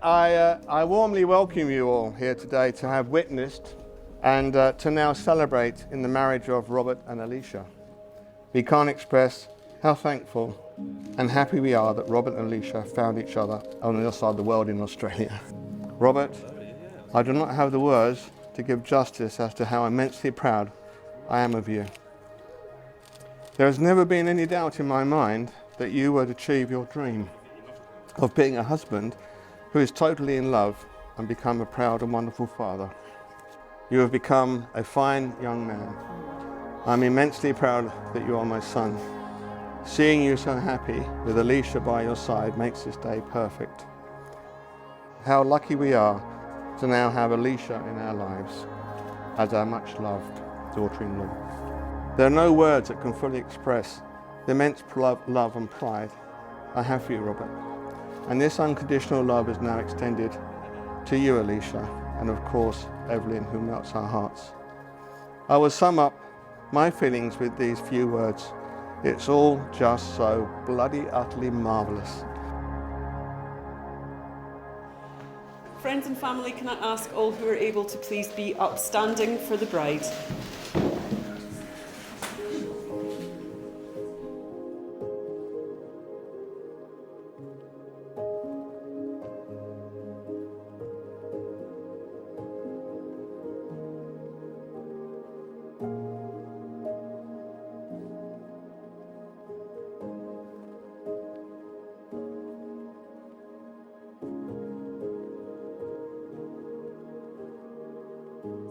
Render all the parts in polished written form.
I warmly welcome you all here today to have witnessed and to now celebrate in the marriage of Robert and Alicia. We can't express how thankful and happy we are that Robert and Alicia found each other on the other side of the world in Australia. Robert, I do not have the words to give justice as to how immensely proud I am of you. There has never been any doubt in my mind that you would achieve your dream of being a husband who is totally in love and become a proud and wonderful father. You have become a fine young man. I'm immensely proud that you are my son. Seeing you so happy with Alicia by your side makes this day perfect. How lucky we are to now have Alicia in our lives as our much loved daughter-in-law. There are no words that can fully express the immense love and pride I have for you, Robert. And this unconditional love is now extended to you, Alicia, and of course, Evelyn, who melts our hearts. I will sum up my feelings with these few words. It's all just so bloody utterly marvellous. Friends and family, can I ask all who are able to please be upstanding for the bride?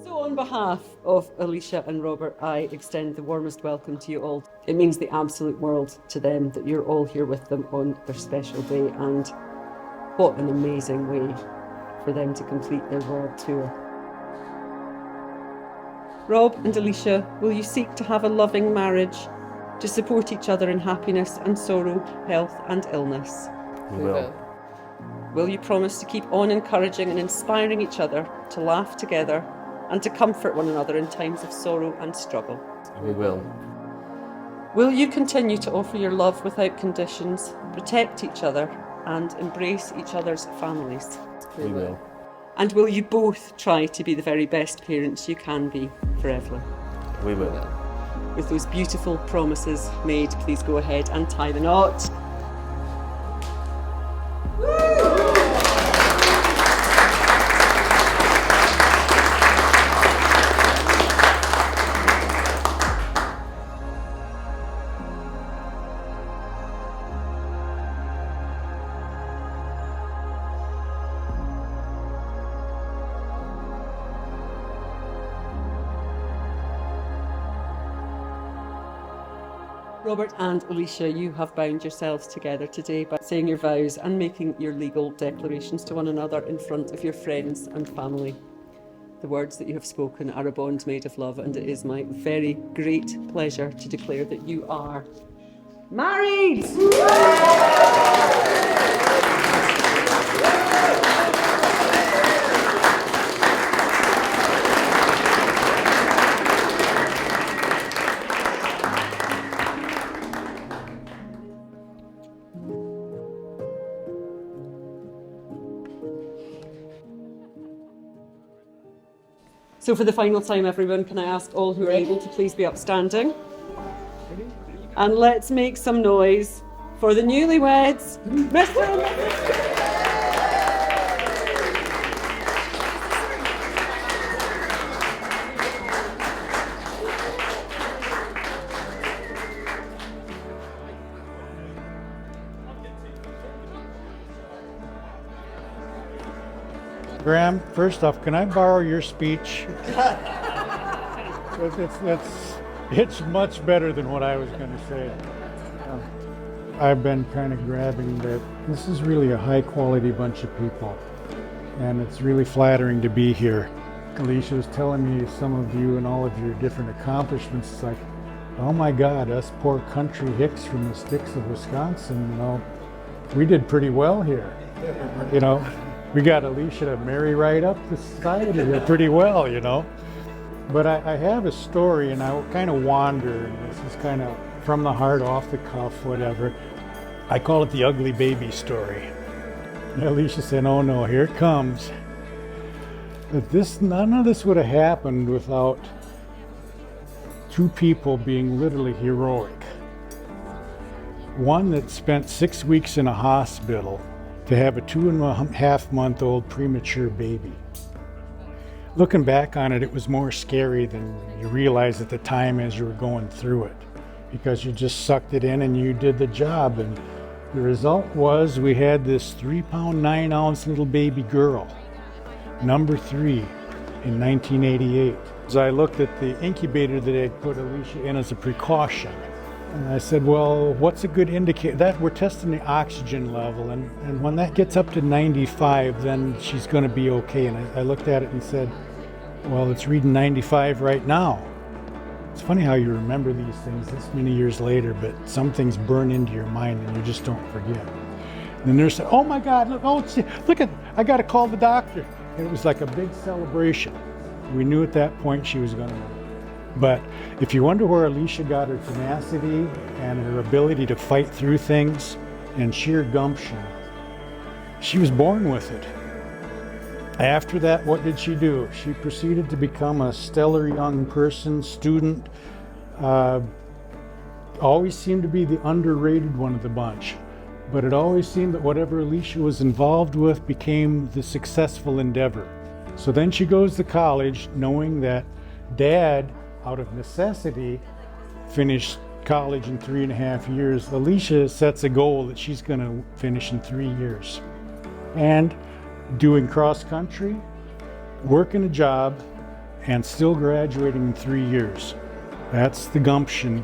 So on behalf of Alicia and Robert, I extend the warmest welcome to you all. It means the absolute world to them that you're all here with them on their special day, and what an amazing way for them to complete their world tour. Rob and Alicia, will you seek to have a loving marriage, to support each other in happiness and sorrow, health and illness? We will. Will you promise to keep on encouraging and inspiring each other to laugh together and to comfort one another in times of sorrow and struggle? We will. Will you continue to offer your love without conditions, protect each other and embrace each other's families? We will. And will you both try to be the very best parents you can be for Evelyn? We will. With those beautiful promises made, please go ahead and tie the knot. Robert and Alicia, you have bound yourselves together today by saying your vows and making your legal declarations to one another in front of your friends and family. The words that you have spoken are a bond made of love, and it is my very great pleasure to declare that you are married! So for the final time, everyone, can I ask all who are able to please be upstanding? And let's make some noise for the newlyweds, Mr. and Mrs. Graham, first off, can I borrow your speech? It's much better than what I was going to say. I've been kind of grabbing that this is really a high quality bunch of people, and it's really flattering to be here. Alicia was telling me some of you and all of your different accomplishments. It's like, oh my God, us poor country hicks from the sticks of Wisconsin, we did pretty well here. We got Alicia to marry right up the society here pretty well, But I have a story, and I will kind of wander, and this is kind of from the heart, off the cuff, whatever. I call it the ugly baby story. And Alicia said, oh no, here it comes. But none of this would have happened without two people being literally heroic. One that spent 6 weeks in a hospital to have a 2.5-month-old premature baby. Looking back on it, it was more scary than you realized at the time as you were going through it, because you just sucked it in and you did the job. And the result was we had this 3-pound, 9-ounce little baby girl, number 3, in 1988. As I looked at the incubator that I'd put Alicia in as a precaution, and I said, well, what's a good indicator? That we're testing the oxygen level, and when that gets up to 95, then she's going to be okay. And I looked at it and said, well, it's reading 95 right now. It's funny how you remember these things this many years later, but some things burn into your mind and you just don't forget. And the nurse said, oh my God, look at, I got to call the doctor. And it was like a big celebration. We knew at that point she was going to live. But if you wonder where Alicia got her tenacity and her ability to fight through things and sheer gumption, she was born with it. After that, what did she do? She proceeded to become a stellar young person, student, always seemed to be the underrated one of the bunch. But it always seemed that whatever Alicia was involved with became the successful endeavor. So then she goes to college knowing that Dad, out of necessity, finished college in 3.5 years. Alicia sets a goal that she's going to finish in 3 years. And doing cross country, working a job, and still graduating in 3 years. That's the gumption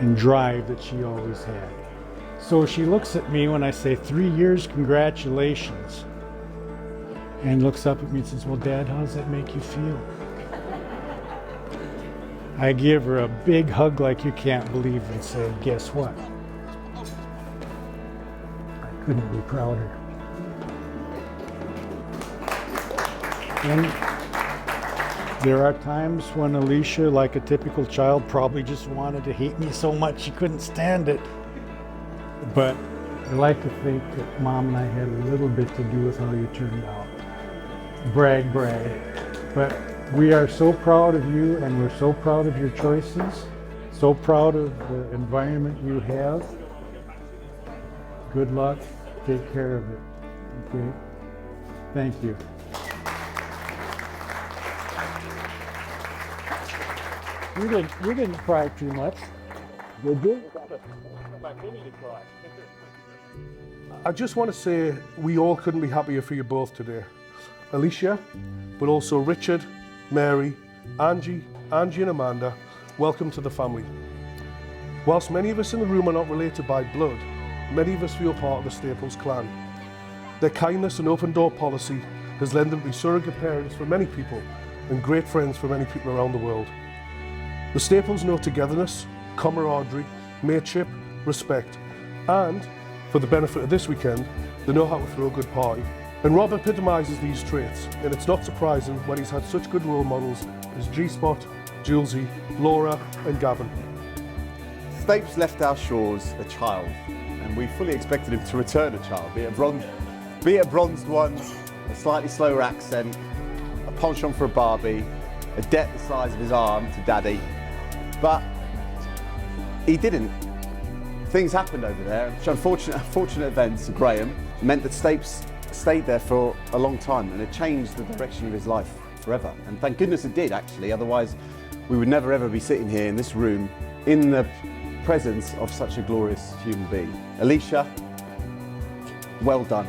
and drive that she always had. So she looks at me when I say 3 years, congratulations. And looks up at me and says, well, Dad, how does that make you feel? I give her a big hug like you can't believe and say, guess what? I couldn't be prouder. And there are times when Alicia, like a typical child, probably just wanted to hate me so much she couldn't stand it. But I like to think that Mom and I had a little bit to do with how you turned out. Brag, brag. But we are so proud of you, and we're so proud of your choices, so proud of the environment you have. Good luck. Take care of it. Okay? Thank you. You didn't cry too much, did you? I just want to say we all couldn't be happier for you both today. Alicia, but also Richard, Mary, Angie and Amanda, welcome to the family. Whilst many of us in the room are not related by blood, many of us feel part of the Staples clan. Their kindness and open door policy has led them to be surrogate parents for many people and great friends for many people around the world. The Staples know togetherness, camaraderie, mateship, respect, and, for the benefit of this weekend, they know how to throw a good party. And Rob epitomises these traits, and it's not surprising when he's had such good role models as G-Spot, Julesy, Laura and Gavin. Stapes left our shores a child, and we fully expected him to return a child, be it a bronzed one, a slightly slower accent, a penchant for a Barbie, a debt the size of his arm to Daddy. But he didn't. Things happened over there, which unfortunate events to Graham meant that Stapes stayed there for a long time, and it changed the direction of his life forever. And thank goodness it did, actually, otherwise we would never ever be sitting here in this room in the presence of such a glorious human being. Alicia, well done,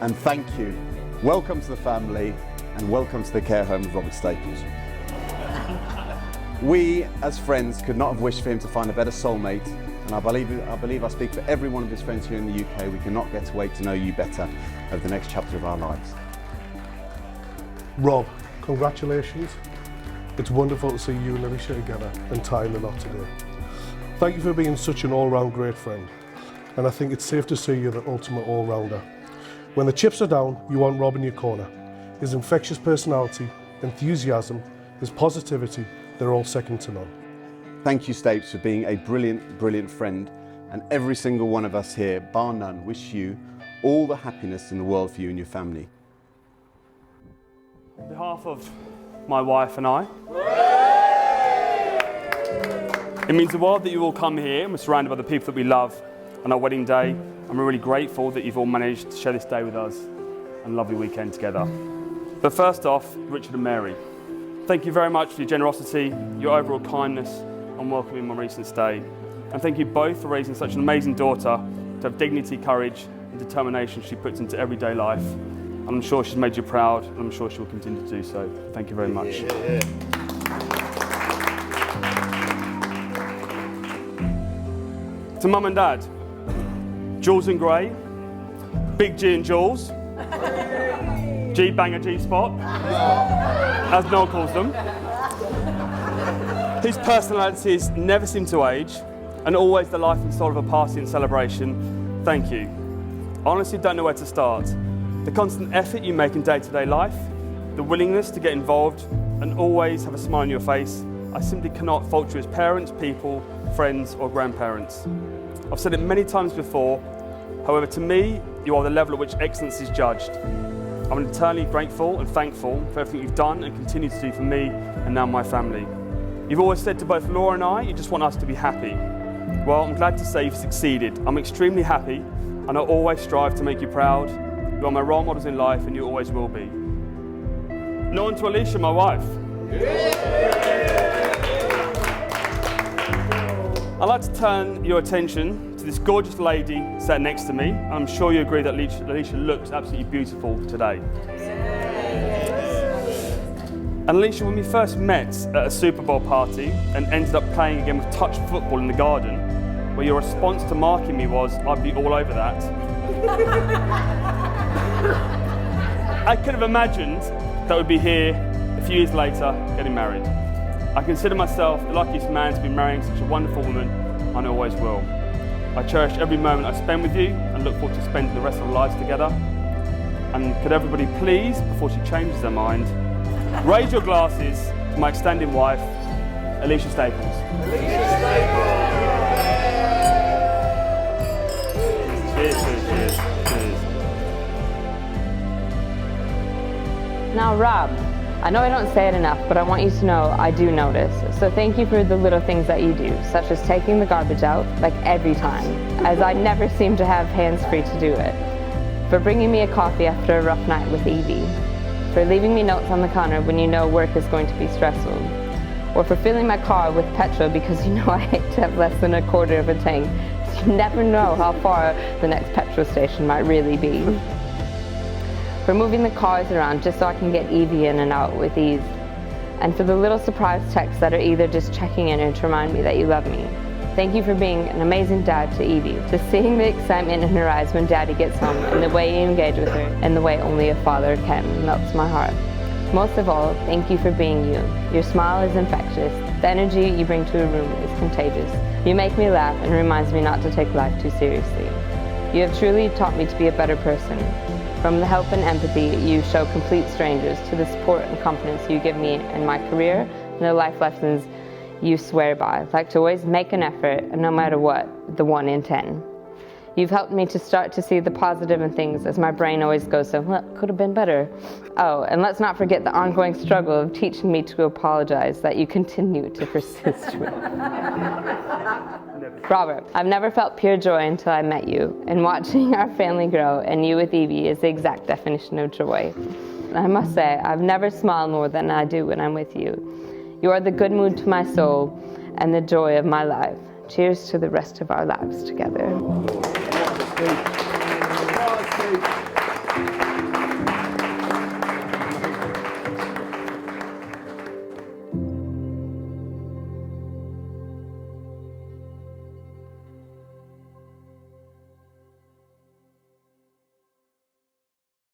and thank you. Welcome to the family, and welcome to the care home of Robert Staples. We, as friends, could not have wished for him to find a better soulmate, and I believe I speak for every one of his friends here in the UK. We cannot get to wait to know you better over the next chapter of our lives. Rob, congratulations. It's wonderful to see you and Alicia together and tying the knot today. Thank you for being such an all-round great friend, and I think it's safe to say you're the ultimate all-rounder. When the chips are down, you want Rob in your corner. His infectious personality, enthusiasm, his positivity, they're all second to none. Thank you, Stapes, for being a brilliant, brilliant friend, and every single one of us here, bar none, wish you all the happiness in the world for you and your family. On behalf of my wife and I, it means the world that you all come here and we're surrounded by the people that we love on our wedding day, and we're really grateful that you've all managed to share this day with us and a lovely weekend together. But first off, Richard and Mary, thank you very much for your generosity, your overall kindness and welcoming my recent stay. And thank you both for raising such an amazing daughter to have dignity, courage and determination she puts into everyday life. And I'm sure she's made you proud, and I'm sure she will continue to do so. Thank you very much. Yeah. To Mum and Dad, Jules and Gray, Big G and Jules, G Banger G Spot, as Noel calls them, whose personalities never seem to age and always the life and soul of a party and celebration. Thank you. I honestly don't know where to start. The constant effort you make in day-to-day life, the willingness to get involved and always have a smile on your face, I simply cannot fault you as parents, people, friends or grandparents. I've said it many times before, however to me, you are the level at which excellence is judged. I'm eternally grateful and thankful for everything you've done and continue to do for me and now my family. You've always said to both Laura and I, you just want us to be happy. Well, I'm glad to say you've succeeded. I'm extremely happy and I'll always strive to make you proud. You are my role models in life and you always will be. Now on to Alicia, my wife. I'd like to turn your attention to this gorgeous lady sat next to me. I'm sure you agree that Alicia looks absolutely beautiful today. And Alicia, when we first met at a Super Bowl party and ended up playing a game of touch football in the garden, where your response to marking me was, I'd be all over that. I could have imagined that we'd be here a few years later getting married. I consider myself the luckiest man to be marrying such a wonderful woman, and I always will. I cherish every moment I spend with you and look forward to spending the rest of our lives together. And could everybody please, before she changes her mind, raise your glasses to my extended wife, Alicia Staples. Cheers, cheers, cheers, cheers. Now, Rob, I know I don't say it enough, but I want you to know I do notice. So thank you for the little things that you do, such as taking the garbage out, like every time, as I never seem to have hands free to do it. For bringing me a coffee after a rough night with Evie. For leaving me notes on the counter when you know work is going to be stressful. Or for filling my car with petrol because you know I hate to have less than a quarter of a tank. So you never know how far the next petrol station might really be. For moving the cars around just so I can get Evie in and out with ease. And for the little surprise texts that are either just checking in or to remind me that you love me. Thank you for being an amazing dad to Evie, to seeing the excitement in her eyes when Daddy gets home and the way you engage with her and the way only a father can melts my heart. Most of all, thank you for being you. Your smile is infectious. The energy you bring to a room is contagious. You make me laugh and reminds me not to take life too seriously. You have truly taught me to be a better person. From the help and empathy you show complete strangers to the support and confidence you give me in my career and the life lessons you swear by, like to always make an effort and no matter what, the 1 in 10. You've helped me to start to see the positive in things as my brain always goes so, well, could have been better. Oh, and let's not forget the ongoing struggle of teaching me to apologize that you continue to persist with. Robert, I've never felt pure joy until I met you, and watching our family grow and you with Evie is the exact definition of joy. And I must say, I've never smiled more than I do when I'm with you. You are the good mood to my soul and the joy of my life. Cheers to the rest of our lives together.